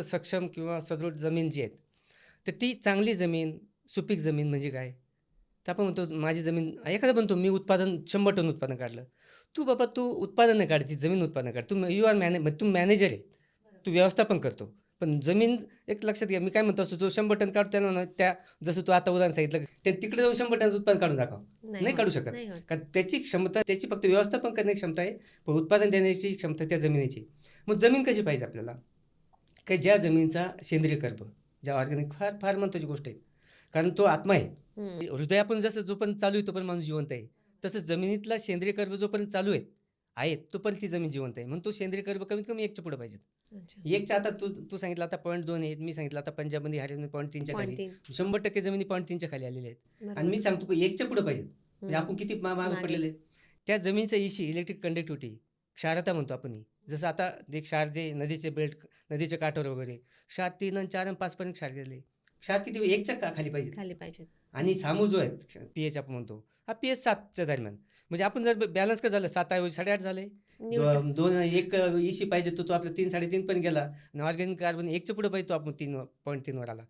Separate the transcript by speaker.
Speaker 1: सक्षम किंवा सदृढ जमीन जी आहेत, तर ती चांगली जमीन, सुपीक जमीन म्हणजे काय? तर आपण म्हणतो माझी जमीन एखादा म्हणतो मी उत्पादन 100 टन उत्पादन काढलं. तू बाबा तू उत्पादन नाही काढ, ती जमीन उत्पादन काढ. तू यू आर तू मॅनेजर आहे. तू व्यवस्थापन करतो. पण जमीन एक लक्षात घ्या, मी काय म्हणतो असतो, जो 100 टन काढतो त्याला ना त्या जसं तू आता उदाहरण सांगितलं, ते तिकडे जाऊन 100 टन उत्पादन काढून दाखव. नाही काढू शकत.
Speaker 2: नाही होत.
Speaker 1: कारण त्याची क्षमता, त्याची फक्त व्यवस्थापन करण्याची क्षमता आहे, पण उत्पादन देण्याची क्षमता त्या जमिनीची. मग जमीन कशी पाहिजे आपल्याला? की ज्या जमिनीचा सेंद्रिय कर्ब, ज्या ऑर्गॅनिक, फार फार महत्त्वाची गोष्ट आहे. कारण तो आत्मा आहे. हृदयापासून जसं जोपर्यंत चालू आहे तोपर्यंत माणूस जिवंत आहे. तसंच जमिनीतला सेंद्रिय कर्ब जोपर्यंत चालू आहे तोपर्यंत ती जमीन जिवंत आहे. म्हणून तो सेंद्रिय कर्ब कमीत कमी 1च्या पुढे पाहिजे.
Speaker 2: अच्छा.
Speaker 1: 1च्या आता तू सांगितलं आता 0.2 आहेत, मी सांगितलं आता पंजाबमध्ये हरियाणामध्ये 0.3च्या खाली.
Speaker 2: 0.3.
Speaker 1: 100% जमिनी 0.3च्या खाली आलेल्या आहेत.
Speaker 2: बरोबर.
Speaker 1: आणि मी सांगतो की 1च्या पुढे पाहिजेत. म्हणजे आपण किती मागे पडलेले आहेत. त्या जमिनीचा इशी, इलेक्ट्रिक कंडक्टिव्हिटी, क्षारता म्हणतो आपण. जसं आता जे क्षार, जे नदीचे बेल्ट, नदीच्या काठावर वगैरे क्षार 3 आणि 4 आणि 5 पर्यंत क्षार गेले. क्षार किती 1च्या खाली पाहिजे. आणि सामू जो आहे पीएच आपण म्हणतो, हा पीएच 7च्या दरम्यान. म्हणजे आपण जर बॅलन्स का झालं, 7 ऐवजी 8.5 झाले. दोन एक इशी पाहिजे तो आपला 3 3.5 पण गेला. आणि ऑर्गॅनिक कार्बन 1च्या पुढे पाहिजे तो आपण 3.3 वर आला.